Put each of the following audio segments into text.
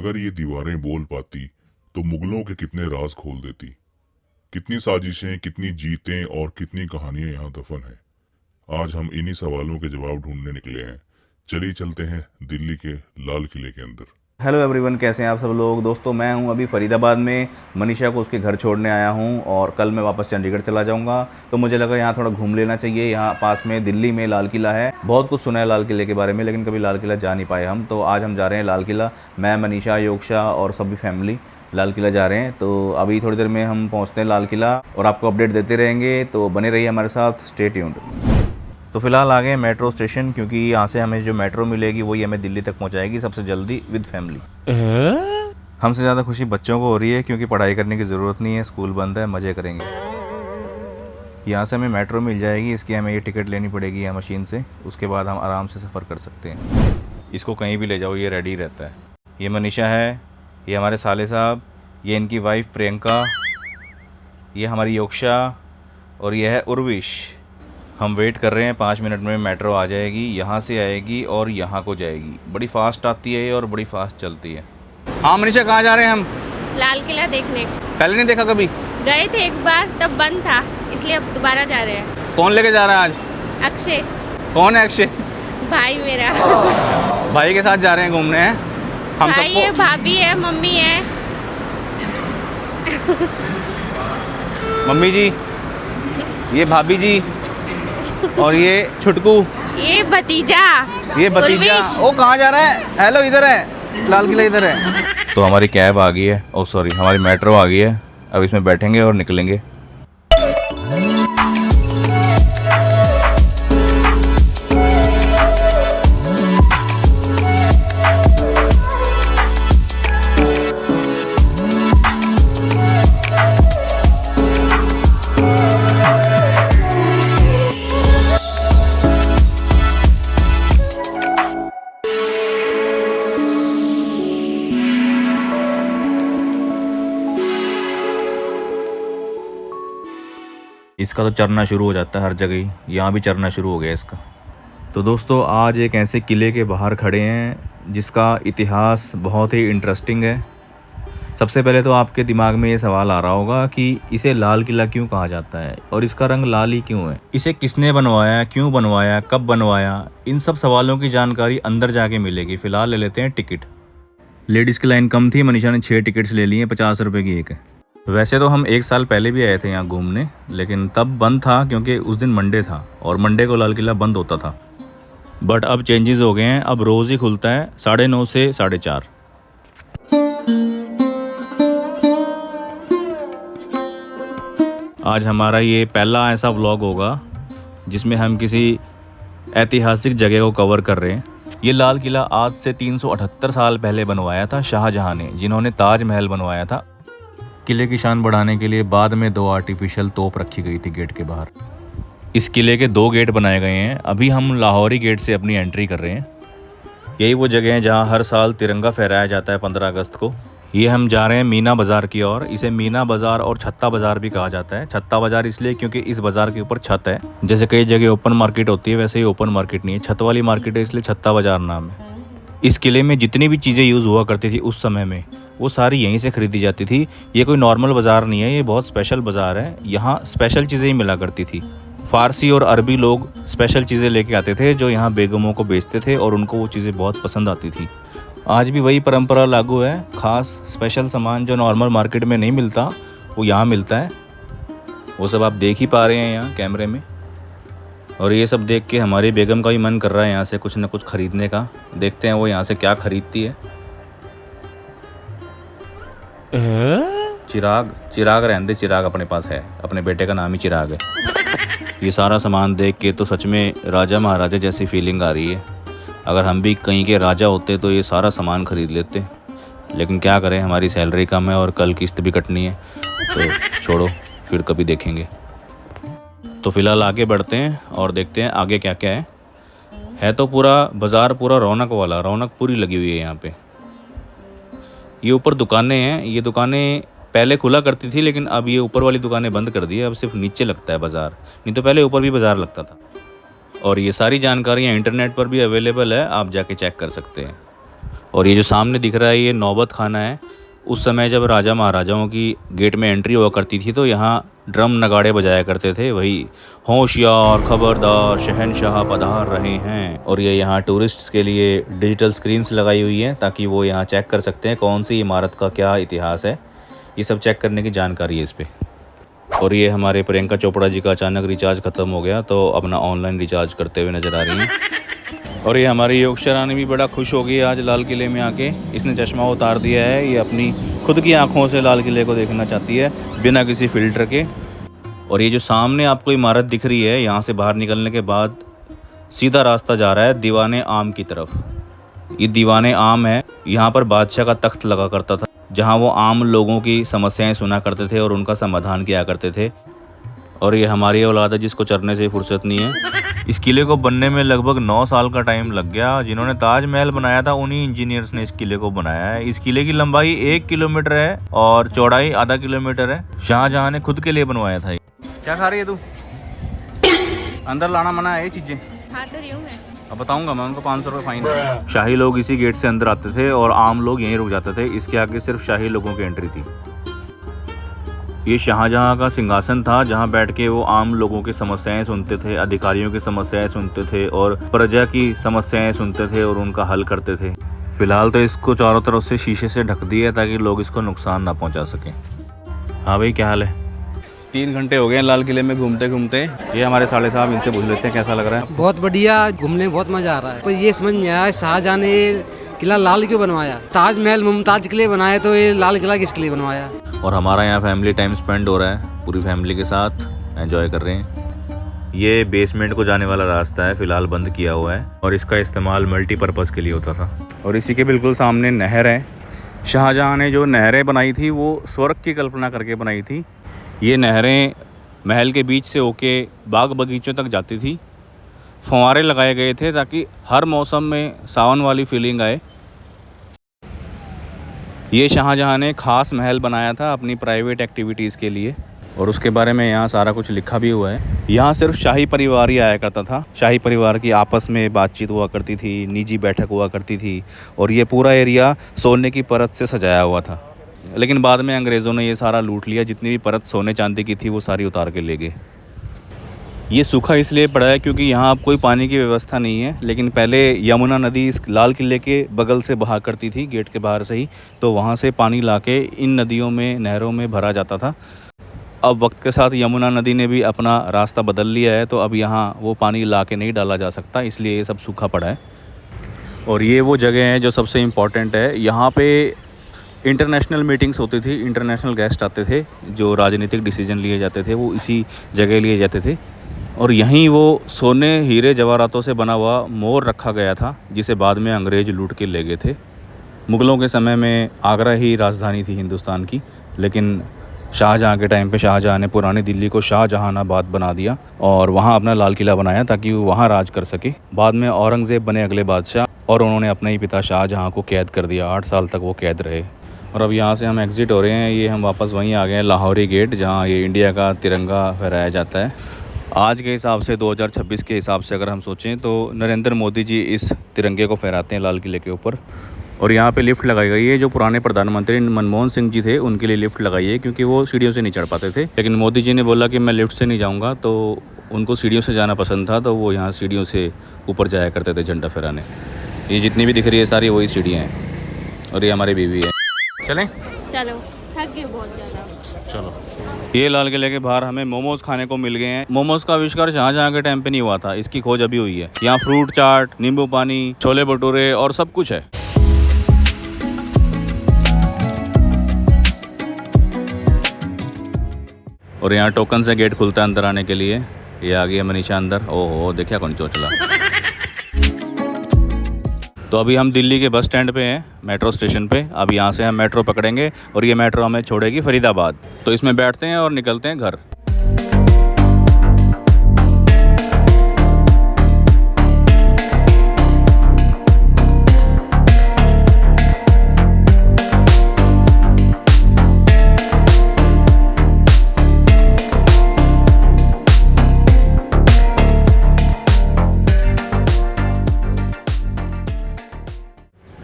अगर ये दीवारें बोल पाती तो मुगलों के कितने राज खोल देती। कितनी साजिशें, कितनी जीतें और कितनी कहानियां यहाँ दफन हैं। आज हम इन्हीं सवालों के जवाब ढूंढने निकले हैं। चलिए चलते हैं दिल्ली के लाल किले के अंदर। हेलो एवरीवन, कैसे हैं आप सब लोग। दोस्तों, मैं हूं अभी फरीदाबाद में। मनीषा को उसके घर छोड़ने आया हूं और कल मैं वापस चंडीगढ़ चला जाऊंगा। तो मुझे लगा यहाँ थोड़ा घूम लेना चाहिए। यहाँ पास में दिल्ली में लाल किला है। बहुत कुछ सुना है लाल किले के बारे में, लेकिन कभी लाल किला जा नहीं पाए हम। तो आज हम जा रहे हैं लाल किला। मैं, मनीषा, योगशा और सभी फैमिली लाल किला जा रहे हैं। तो अभी थोड़ी देर में हम पहुँचते हैं लाल किला और आपको अपडेट देते रहेंगे। तो बने रहिए हमारे साथ, स्टे ट्यून्ड। तो फ़िलहाल आ गए मेट्रो स्टेशन, क्योंकि यहाँ से हमें जो मेट्रो मिलेगी वही हमें दिल्ली तक पहुँचाएगी सबसे जल्दी विद फैमिली। हमसे ज़्यादा खुशी बच्चों को हो रही है, क्योंकि पढ़ाई करने की ज़रूरत नहीं है, स्कूल बंद है, मज़े करेंगे। यहाँ से हमें मेट्रो मिल जाएगी, इसकी हमें ये टिकट लेनी पड़ेगी यहाँ मशीन से। उसके बाद हम आराम से सफ़र कर सकते हैं। इसको कहीं भी ले जाओ, ये रेडी रहता है। ये मनीषा है, ये हमारे साले साहब, ये इनकी वाइफ प्रियंका, ये हमारी योगशा और ये है उर्विश। हम वेट कर रहे हैं, 5 मिनट में मेट्रो आ जाएगी। यहाँ से आएगी और यहाँ को जाएगी। बड़ी फास्ट आती है और बड़ी फास्ट चलती है। हाँ मनीषा, कहाँ जा रहे हैं हम? लाल किला देखने। पहले नहीं देखा कभी? गए थे एक बार, तब बंद था, इसलिए अब दोबारा जा रहे हैं। कौन लेके जा रहा है आज? अक्षय। कौन है अक्षय? भाई मेरा। भाई के साथ जा रहे हैं घूमने हैं हम। भाई है, भाभी है, मम्मी है। मम्मी जी, ये भाभी जी और ये छुटकू, ये भतीजा। ये भतीजा। ओ कहाँ जा रहा है? हेलो, इधर है लाल किला, इधर है। तो हमारी कैब आ गई है, ओ सॉरी हमारी मेट्रो आ गई है। अब इसमें बैठेंगे और निकलेंगे। इसका तो चरना शुरू हो जाता है हर जगह ही, यहाँ भी चरना शुरू हो गया इसका। तो दोस्तों, आज एक ऐसे किले के बाहर खड़े हैं जिसका इतिहास बहुत ही इंटरेस्टिंग है। सबसे पहले तो आपके दिमाग में ये सवाल आ रहा होगा कि इसे लाल किला क्यों कहा जाता है और इसका रंग लाल ही क्यों है। इसे किसने बनवाया, क्यों बनवाया, कब बनवाया, इन सब सवालों की जानकारी अंदर जाके मिलेगी। फ़िलहाल ले लेते हैं टिकट। लेडीज़ की लाइन कम थी, मनीषा ने 6 टिकट्स ले ली हैं, 50 रुपये की एक है। वैसे तो हम 1 साल पहले भी आए थे यहाँ घूमने, लेकिन तब बंद था क्योंकि उस दिन मंडे था और मंडे को लाल किला बंद होता था। बट अब चेंजेस हो गए हैं, अब रोज़ ही खुलता है 9:30 से 4:30। आज हमारा ये पहला ऐसा व्लॉग होगा जिसमें हम किसी ऐतिहासिक जगह को कवर कर रहे हैं। ये लाल किला आज से 378 साल पहले बनवाया था शाहजहाँ ने, जिन्होंने ताजमहल बनवाया था। किले की शान बढ़ाने के लिए बाद में 2 आर्टिफिशियल तोप रखी गई थी गेट के बाहर। इस किले के 2 गेट बनाए गए हैं। अभी हम लाहौरी गेट से अपनी एंट्री कर रहे हैं। यही वो जगह है जहां हर साल तिरंगा फहराया जाता है 15 अगस्त को। ये हम जा रहे हैं मीना बाज़ार की ओर। इसे मीना बाज़ार और छत्ता बाज़ार भी कहा जाता है। छत्ता बाज़ार इसलिए क्योंकि इस बाज़ार के ऊपर छत है। जैसे कई जगह ओपन मार्केट होती है, वैसे ही ओपन मार्केट नहीं है, छत वाली मार्केट है, इसलिए छत्ता बाज़ार नाम है। इस किले में जितनी भी चीज़ें यूज़ हुआ करती थी उस समय में, वो सारी यहीं से ख़रीदी जाती थी। ये कोई नॉर्मल बाज़ार नहीं है, ये बहुत स्पेशल बाज़ार है। यहाँ स्पेशल चीज़ें ही मिला करती थी। फ़ारसी और अरबी लोग स्पेशल चीज़ें लेके आते थे जो यहाँ बेगमों को बेचते थे और उनको वो चीज़ें बहुत पसंद आती थी। आज भी वही परंपरा लागू है। ख़ास स्पेशल सामान जो नॉर्मल मार्केट में नहीं मिलता वो यहाँ मिलता है। वो सब आप देख ही पा रहे हैं यहाँ कैमरे में। और ये सब देख के हमारी बेगम का भी मन कर रहा है यहाँ से कुछ ना कुछ ख़रीदने का। देखते हैं वो यहाँ से क्या ख़रीदती है। चिराग रहने दे, चिराग अपने पास है, अपने बेटे का नाम ही चिराग है। ये सारा सामान देख के तो सच में राजा महाराजा जैसी फीलिंग आ रही है। अगर हम भी कहीं के राजा होते तो ये सारा सामान ख़रीद लेते, लेकिन क्या करें, हमारी सैलरी कम है और कल किस्त भी कटनी है, तो छोड़ो, फिर कभी देखेंगे। तो फ़िलहाल आगे बढ़ते हैं और देखते हैं आगे क्या क्या है। तो पूरा बाज़ार पूरा रौनक वाला, रौनक पूरी लगी हुई है यहाँ पे। ये ऊपर दुकानें हैं। ये दुकानें पहले खुला करती थी, लेकिन अब ये ऊपर वाली दुकानें बंद कर दी है। अब सिर्फ नीचे लगता है बाज़ार, नहीं तो पहले ऊपर भी बाज़ार लगता था। और ये सारी जानकारियाँ इंटरनेट पर भी अवेलेबल है, आप जाके चेक कर सकते हैं। और ये जो सामने दिख रहा है ये नौबत खाना है। उस समय जब राजा महाराजाओं की गेट में एंट्री हुआ करती थी तो यहाँ ड्रम नगाड़े बजाया करते थे, वही होशियार खबरदार शहनशाह पधार रहे हैं। और ये यहाँ टूरिस्ट्स के लिए डिजिटल स्क्रीन्स लगाई हुई हैं ताकि वो यहाँ चेक कर सकते हैं कौन सी इमारत का क्या इतिहास है, ये सब चेक करने की जानकारी है इस पर। और ये हमारे प्रियंका चोपड़ा जी का अचानक रिचार्ज ख़त्म हो गया तो अपना ऑनलाइन रिचार्ज करते हुए नज़र आ रही हैं। और ये हमारी योगेश्वर रानी भी बड़ा खुश हो गई आज लाल किले में आके। इसने चश्मा उतार दिया है, ये अपनी खुद की आंखों से लाल किले को देखना चाहती है बिना किसी फ़िल्टर के। और ये जो सामने आपको इमारत दिख रही है, यहाँ से बाहर निकलने के बाद सीधा रास्ता जा रहा है दीवाने आम की तरफ। ये दीवाने आम है, यहाँ पर बादशाह का तख्त लगा करता था जहाँ वो आम लोगों की समस्याएं सुना करते थे और उनका समाधान किया करते थे। और ये हमारी औलाद है जिसको चरने से फुर्सत नहीं है। इस किले को बनने में लगभग 9 साल का टाइम लग गया। जिन्होंने ताजमहल बनाया था उन्हीं इंजीनियर्स ने इस किले को बनाया है। इस किले की लंबाई 1 किलोमीटर है और चौड़ाई आधा किलोमीटर है। शाहजहां ने खुद के लिए बनवाया था। क्या खा रही है तू? अंदर लाना मना है ये चीजें। हाँ तो रही हूँ मैं। अब बताऊंगा मैं उनको 500 रुपये फाइन है। शाही लोग इसी गेट से अंदर आते थे और आम लोग यहीं रुक जाते थे। इसके आगे सिर्फ शाही लोगों की एंट्री थी। ये शाहजहां का सिंहासन था जहां बैठ के वो आम लोगों की समस्याएं सुनते थे, अधिकारियों की समस्याएं सुनते थे और प्रजा की समस्याएं सुनते थे और उनका हल करते थे। फिलहाल तो इसको चारों तरफ से शीशे से ढक दिया ताकि लोग इसको नुकसान ना पहुंचा सकें। हाँ भाई क्या हाल है? 3 घंटे हो गए लाल किले में घूमते घूमते। ये हमारे साले साहब, इनसे पूछ लेते हैं कैसा लग रहा है। बहुत बढ़िया, घूमने में बहुत मजा आ रहा है। पर ये समझ नहीं आया शाहजहां ने किला लाल क्यों बनवाया? ताजमहल मुमताज के लिए बनाया तो ये लाल किला किसके लिए बनवाया? और हमारा यहाँ फैमिली टाइम स्पेंड हो रहा है, पूरी फैमिली के साथ एंजॉय कर रहे हैं। ये बेसमेंट को जाने वाला रास्ता है, फ़िलहाल बंद किया हुआ है और इसका इस्तेमाल मल्टीपर्पज़ के लिए होता था। और इसी के बिल्कुल सामने नहर है। शाहजहां ने जो नहरें बनाई थी वो स्वर्ग की कल्पना करके बनाई थी। ये नहरें महल के बीच से होके बाग बगीचों तक जाती थी। फव्वारे लगाए गए थे ताकि हर मौसम में सावन वाली फीलिंग आए। ये शाहजहां ने ख़ास महल बनाया था अपनी प्राइवेट एक्टिविटीज़ के लिए और उसके बारे में यहाँ सारा कुछ लिखा भी हुआ है। यहाँ सिर्फ शाही परिवार ही आया करता था। शाही परिवार की आपस में बातचीत हुआ करती थी, निजी बैठक हुआ करती थी और ये पूरा एरिया सोने की परत से सजाया हुआ था। लेकिन बाद में अंग्रेज़ों ने ये सारा लूट लिया, जितनी भी परत सोने चांदी की थी वो सारी उतार के ले गए। ये सूखा इसलिए पड़ा है क्योंकि यहाँ अब कोई पानी की व्यवस्था नहीं है, लेकिन पहले यमुना नदी इस लाल किले के बगल से बहा करती थी गेट के बाहर से ही, तो वहाँ से पानी लाके इन नदियों में, नहरों में भरा जाता था। अब वक्त के साथ यमुना नदी ने भी अपना रास्ता बदल लिया है तो अब यहाँ वो पानी ला के नहीं डाला जा सकता, इसलिए ये सब सूखा पड़ा है। और ये वो जगह है जो सबसे इम्पॉर्टेंट है। यहाँ पे इंटरनेशनल मीटिंग्स होती थी, इंटरनेशनल गेस्ट आते थे, जो राजनीतिक डिसीजन लिए जाते थे वो इसी जगह लिए जाते थे। और यहीं वो सोने हीरे जवाहरातों से बना हुआ मोर रखा गया था जिसे बाद में अंग्रेज़ लूट के ले गए थे। मुग़लों के समय में आगरा ही राजधानी थी हिंदुस्तान की, लेकिन शाहजहां के टाइम पे शाहजहां ने पुरानी दिल्ली को शाहजहानाबाद बना दिया और वहाँ अपना लाल किला बनाया ताकि वो वहाँ राज कर सके। बाद में औरंगज़ेब बने अगले बादशाह और उन्होंने अपने ही पिता शाहजहां को कैद कर दिया। 8 साल तक वो कैद रहे। और अब यहाँ से हम एग्ज़िट हो रहे हैं। ये हम वापस वहीं आ गए हैं, लाहौरी गेट, जहाँ ये इंडिया का तिरंगा फहराया जाता है। आज के हिसाब से 2026 के हिसाब से अगर हम सोचें तो नरेंद्र मोदी जी इस तिरंगे को फहराते हैं लाल किले के ऊपर। और यहाँ पे लिफ्ट लगाई गई है। जो पुराने प्रधानमंत्री मनमोहन सिंह जी थे उनके लिए लिफ्ट लगाई है क्योंकि वो सीढ़ियों से नहीं चढ़ पाते थे, लेकिन मोदी जी ने बोला कि मैं लिफ्ट से नहीं जाऊँगा, तो उनको सीढ़ियों से जाना पसंद था, तो वो यहाँ सीढ़ियों से ऊपर जाया करते थे झंडा फहराने। ये जितनी भी दिख रही है सारी वही सीढ़ियाँ हैं और ये हमारी बीवी है। चलें? चलो, थक गई बहुत ज़्यादा। चलो। ये लाल किले के बाहर हमें मोमोज खाने को मिल गए हैं। मोमोज का आविष्कार शाहजहां के टाइम पे नहीं हुआ था, इसकी खोज अभी हुई है। यहाँ फ्रूट चाट, नींबू पानी, छोले भटूरे और सब कुछ है। और यहाँ टोकन से गेट खुलता है अंदर आने के लिए। ये आ गई मनीषा अंदर। ओहो, देखिए कौन चोचला। तो अभी हम दिल्ली के बस स्टैंड पे हैं, मेट्रो स्टेशन पे। अब यहाँ से हम मेट्रो पकड़ेंगे और ये मेट्रो हमें छोड़ेगी फरीदाबाद। तो इसमें बैठते हैं और निकलते हैं घर।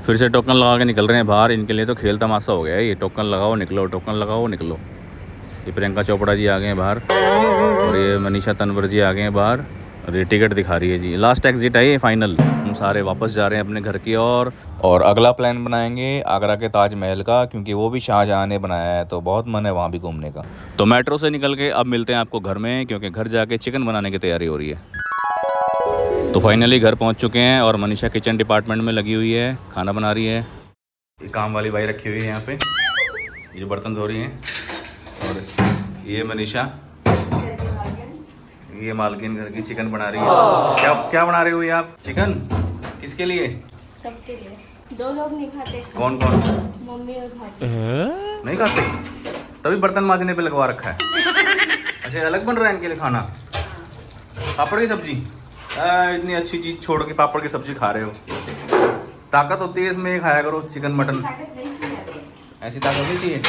फिर से टोकन लगा के निकल रहे हैं बाहर। इनके लिए तो खेल तमाशा हो गया है ये। टोकन लगाओ निकलो, टोकन लगाओ निकलो। ये प्रियंका चोपड़ा जी आ गए हैं बाहर और ये मनीषा तनवर जी आ गए हैं बाहर और ये टिकट दिखा रही है जी। लास्ट एग्जिट है ये फाइनल। हम सारे वापस जा रहे हैं अपने घर की ओर और अगला प्लान बनाएंगे आगरा के ताजमहल का, क्योंकि वो भी शाहजहाँ ने बनाया है तो बहुत मन है वहाँ भी घूमने का। तो मेट्रो से निकल के अब मिलते हैं आपको घर में, क्योंकि घर जाके चिकन बनाने की तैयारी हो रही है। तो फाइनली घर पहुँच चुके हैं और मनीषा किचन डिपार्टमेंट में लगी हुई है, खाना बना रही है। ये काम वाली बाई रखी हुई है यहाँ पे, ये जो बर्तन धो रही हैं। और ये मनीषा, ये मालकिन घर की चिकन बना रही है। क्या क्या बना रहे हो ये आप? चिकन किसके लिए? सबके लिए। 2 लोग नहीं खाते। कौन कौन? मम्मी और भाभी। नहीं खाते, तभी बर्तन मांजने पे लगवा रखा है। अच्छा, अलग बन रहा है इनके लिए खाना। पापड़ की सब्जी, इतनी अच्छी चीज छोड़ के पापड़ की सब्जी खा रहे हो। ताकत होती है इसमें, खाया करो चिकन मटन। ऐसी ताकत नहीं चाहिए,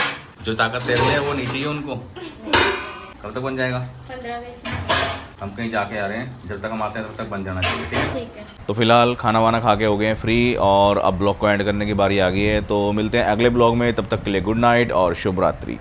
जो ताकत दे रहे हैं वो नहीं चाहिए उनको। कब तक बन जाएगा? 15-20 मिनट। हम कहीं जाके आ रहे हैं, जब तक हम आते हैं तब तक बन जाना चाहिए। ठीक है, ठीक है। तो फिलहाल खाना वाना खा के हो गए हैं फ्री और अब ब्लॉग को एंड करने की बारी आ गई है। तो मिलते हैं अगले ब्लॉग में, तब तक के लिए गुड नाइट और शुभ रात्रि।